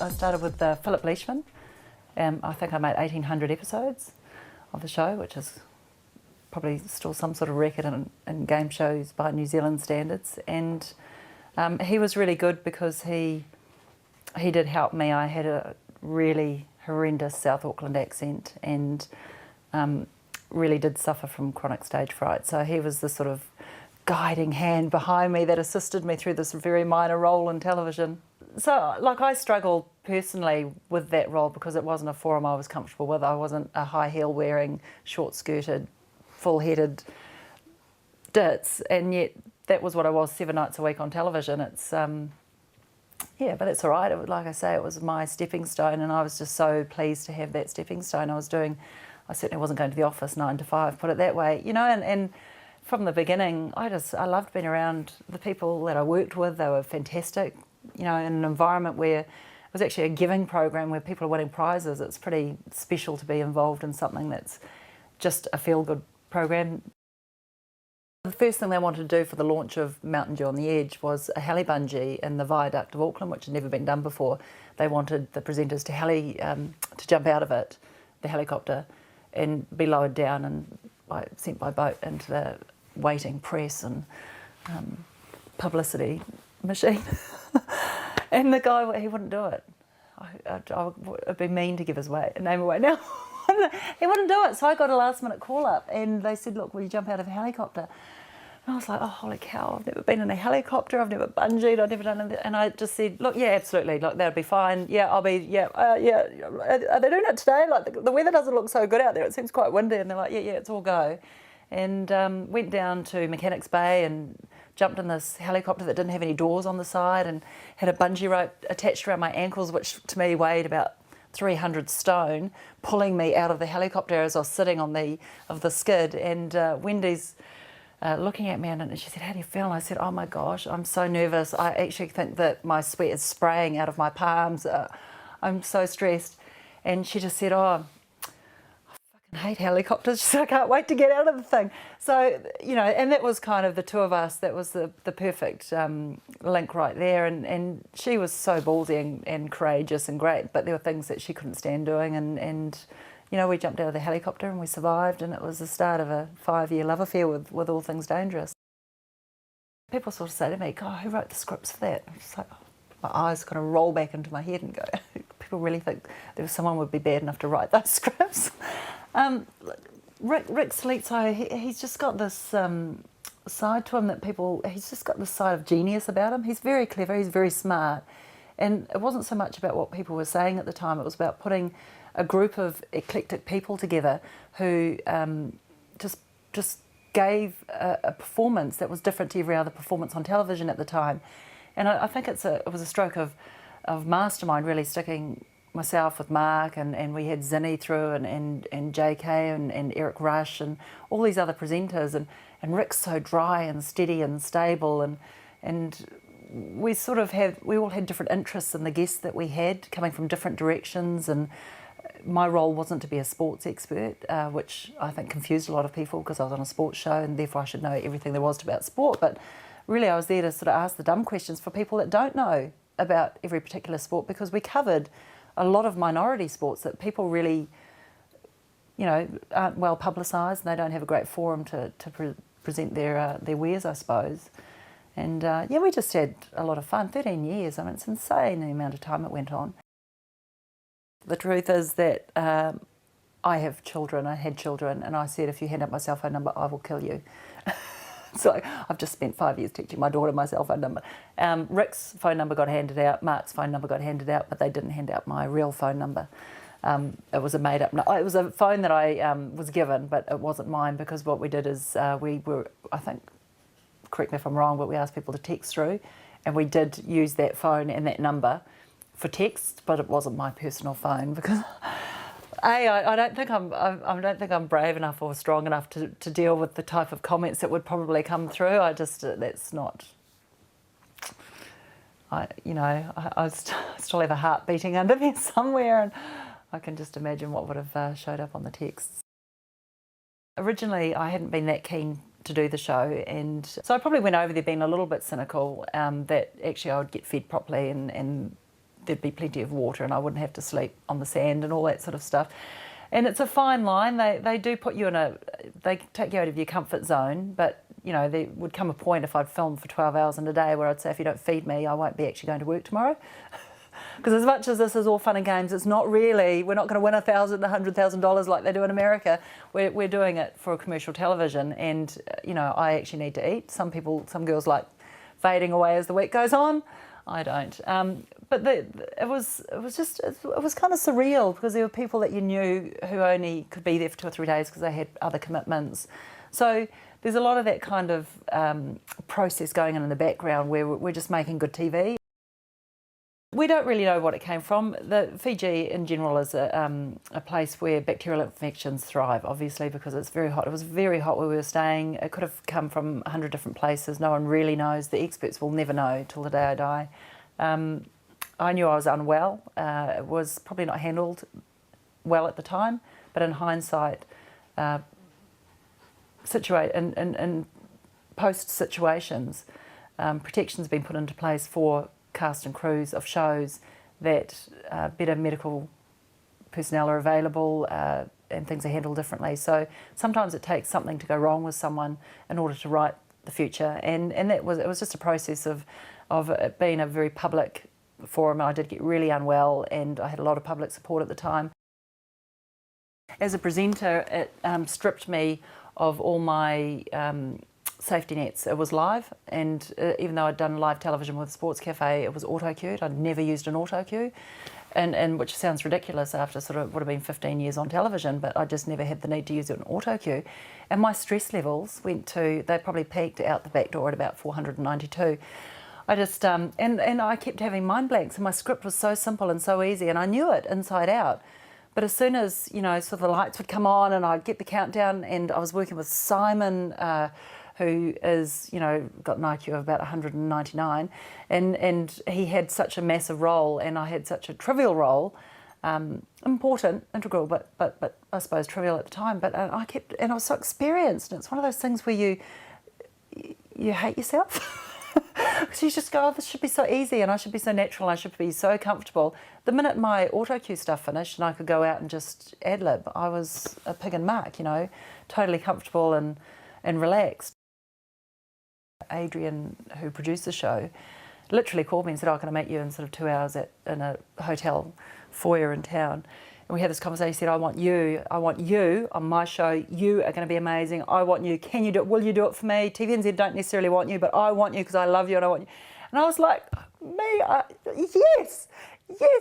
I started with Philip Leishman. I think I made 1,800 episodes of the show, which is probably still some sort of record in game shows by New Zealand standards. And he was really good because he did help me. I had a really horrendous South Auckland accent and really did suffer from chronic stage fright. So he was the sort of guiding hand behind me that assisted me through this very minor role in television. So, like, I struggled personally with that role because it wasn't a forum I was comfortable with. I wasn't a high heel wearing, short skirted, full headed ditz, and yet that was what I was 7 nights a week on television. It's yeah, but it's all right. Like I say, it was my stepping stone, and I was just so pleased to have that stepping stone. I certainly wasn't going to the office 9 to 5, put it that way, you know, and from the beginning, I loved being around the people that I worked with. They were fantastic, you know, in an environment where it was actually a giving program where people are winning prizes. It's pretty special to be involved in something that's just a feel-good program. The first thing they wanted to do for the launch of Mountain Dew on the Edge was a heli bungee in the viaduct of Auckland, which had never been done before. They wanted the presenters to jump out of it, the helicopter, and be lowered down and sent by boat into the waiting press and publicity machine. And the guy, he wouldn't do it. It'd be mean to give his name away now. He wouldn't do it. So I got a last minute call up and they said, look, will you jump out of a helicopter? And I was like, oh, holy cow, I've never been in a helicopter, I've never bungeed, I've never done anything. And I just said, look, yeah, absolutely, look, that'll be fine. Yeah, Are they doing it today? Like, the weather doesn't look so good out there. It seems quite windy. And they're like, yeah, it's all go. And went down to Mechanics Bay and jumped in this helicopter that didn't have any doors on the side and had a bungee rope attached around my ankles, which to me weighed about 300 stone, pulling me out of the helicopter as I was sitting on the skid. And Wendy's looking at me and she said, how do you feel? And I said, oh my gosh, I'm so nervous. I actually think that my sweat is spraying out of my palms. I'm so stressed. And she just said, oh, I hate helicopters. She said, I can't wait to get out of the thing. So, you know, and that was kind of the two of us. That was the perfect link right there. And she was so ballsy and courageous and great, but there were things that she couldn't stand doing. And you know, we jumped out of the helicopter and we survived, and it was the start of a 5-year love affair with All Things Dangerous. People sort of say to me, God, who wrote the scripts for that? I'm just like, oh, my eyes kind of roll back into my head and go, people really think there was someone would be bad enough to write those scripts. Rick Salito, he's just got this side to him that he's just got this side of genius about him. He's very clever, he's very smart. And it wasn't so much about what people were saying at the time, it was about putting a group of eclectic people together who just gave a performance that was different to every other performance on television at the time. And I think it was a stroke of mastermind, really sticking myself with Mark, and we had Zinni through and JK and Eric Rush and all these other presenters, and Rick's so dry and steady and stable, and we all had different interests in the guests that we had, coming from different directions. And my role wasn't to be a sports expert, which I think confused a lot of people because I was on a sports show and therefore I should know everything there was about sport. But really I was there to sort of ask the dumb questions for people that don't know about every particular sport, because we covered a lot of minority sports that people really, you know, aren't well publicised, and they don't have a great forum to present their wares, I suppose. And yeah, we just had a lot of fun. 13 years, I mean, it's insane the amount of time it went on. The truth is that I had children, and I said, if you hand up my cell phone number, I will kill you. So I've just spent 5 years teaching my daughter my cell phone number. Rick's phone number got handed out, Mark's phone number got handed out, but they didn't hand out my real phone number. It was a made-up, it was a phone that I was given, but it wasn't mine, because what we did is we were, I think, correct me if I'm wrong, but we asked people to text through, and we did use that phone and that number for text, but it wasn't my personal phone, because I don't think I'm brave enough or strong enough to deal with the type of comments that would probably come through. That's not. I still have a heart beating under me somewhere, and I can just imagine what would have showed up on the texts. Originally, I hadn't been that keen to do the show, and so I probably went over there being a little bit cynical that actually I would get fed properly and there'd be plenty of water and I wouldn't have to sleep on the sand and all that sort of stuff. And it's a fine line. They do put you they take you out of your comfort zone, but you know, there would come a point if I'd filmed for 12 hours in a day where I'd say, if you don't feed me, I won't be actually going to work tomorrow. Because as much as this is all fun and games, it's not really, we're not going to win $1,000, $100,000 like they do in America. We're doing it for commercial television, and you know, I actually need to eat. Some girls like fading away as the week goes on. I don't. But it was kind of surreal, because there were people that you knew who only could be there for 2 or 3 days because they had other commitments. So there's a lot of that kind of process going on in the background where we're just making good TV. We don't really know what it came from. Fiji in general is a place where bacterial infections thrive, obviously, because it's very hot. It was very hot where we were staying. It could have come from 100 different places. No one really knows. The experts will never know till the day I die. I knew I was unwell. It was probably not handled well at the time, but in hindsight, in post situations, protection's been put into place for cast and crews of shows, that better medical personnel are available and things are handled differently. So sometimes it takes something to go wrong with someone in order to right the future, and it was just a process of it being a very public forum. I did get really unwell and I had a lot of public support at the time. As a presenter, it stripped me of all my safety nets. It was live, and even though I'd done live television with Sports Café, it was auto-cued. I'd never used an auto-cue, and which sounds ridiculous after sort of would have been 15 years on television, but I just never had the need to use an auto-cue. And my stress levels they probably peaked out the back door at about 492. I just, and I kept having mind blanks, and my script was so simple and so easy, and I knew it inside out. But as soon as, you know, sort of the lights would come on and I'd get the countdown, and I was working with Simon, who is, you know, got an IQ of about 199, and he had such a massive role and I had such a trivial role, important, integral, but I suppose trivial at the time. But I was so experienced, and it's one of those things where you hate yourself. Because you just go, oh, this should be so easy and I should be so natural, I should be so comfortable. The minute my auto-cue stuff finished and I could go out and just ad-lib, I was a pig in muck, you know, totally comfortable and relaxed. Adrian, who produced the show, literally called me and said, oh, can I meet you in sort of 2 hours in a hotel foyer in town? And we had this conversation. He said, I want you on my show. You are going to be amazing. I want you. Can you do it? Will you do it for me? TVNZ don't necessarily want you, but I want you because I love you and I want you. And I was like, yes,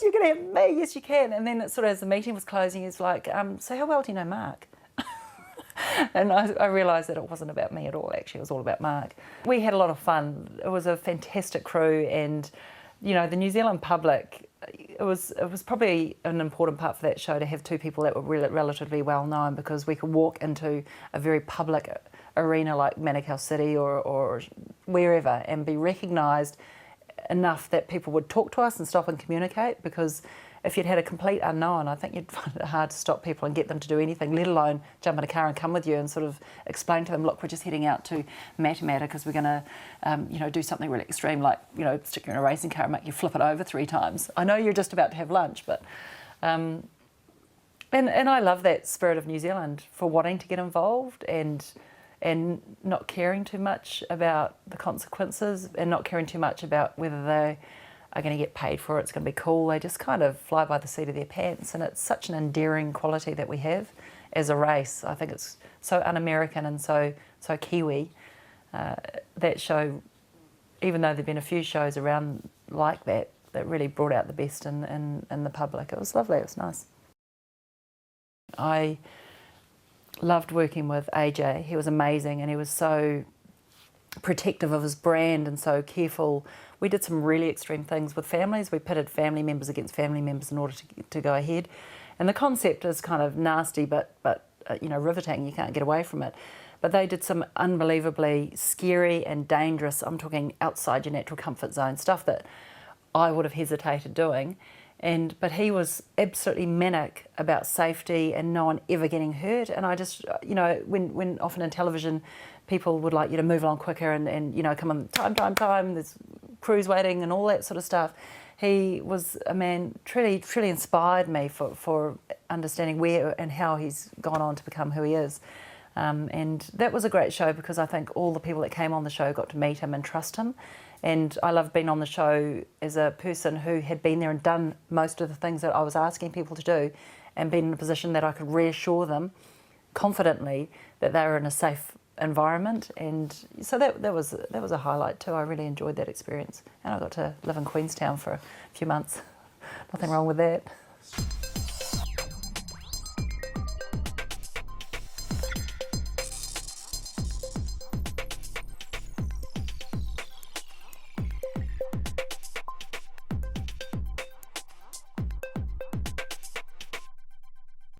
you're going to have me. Yes, you can. And then sort of as the meeting was closing, he's like, so how well do you know Mark? And I realised that it wasn't about me at all, actually. It was all about Mark. We had a lot of fun. It was a fantastic crew, and, you know, the New Zealand public, it was probably an important part for that show to have two people that were relatively well known, because we could walk into a very public arena like Manukau City or wherever and be recognised enough that people would talk to us and stop and communicate. Because if you'd had a complete unknown, I think you'd find it hard to stop people and get them to do anything, let alone jump in a car and come with you and sort of explain to them, look, we're just heading out to Matamata because we're going to, you know, do something really extreme, like, you know, stick you in a racing car and make you flip it over 3 times. I know you're just about to have lunch, but... and I love that spirit of New Zealand for wanting to get involved and not caring too much about the consequences and not caring too much about whether they are going to get paid for it, it's going to be cool. They just kind of fly by the seat of their pants, and it's such an endearing quality that we have as a race. I think it's so un-American and so Kiwi. That show, even though there've been a few shows around like that really brought out the best in the public. It was lovely, it was nice. I loved working with AJ. He was amazing, and he was so protective of his brand and so careful. We did some really extreme things with families. We pitted family members against family members in order to go ahead. And the concept is kind of nasty, but you know, riveting. You can't get away from it. But they did some unbelievably scary and dangerous, I'm talking outside your natural comfort zone, stuff that I would have hesitated doing. But he was absolutely manic about safety and no one ever getting hurt. And I just, you know, when often in television, people would like you to move along quicker and you know, come on, time, there's crews waiting and all that sort of stuff. He was a man truly inspired me for understanding where and how he's gone on to become who he is. And that was a great show because I think all the people that came on the show got to meet him and trust him. And I loved being on the show as a person who had been there and done most of the things that I was asking people to do, and been in a position that I could reassure them confidently that they were in a safe environment. And so that was a highlight too. I really enjoyed that experience, and I got to live in Queenstown for a few months. Nothing wrong with that.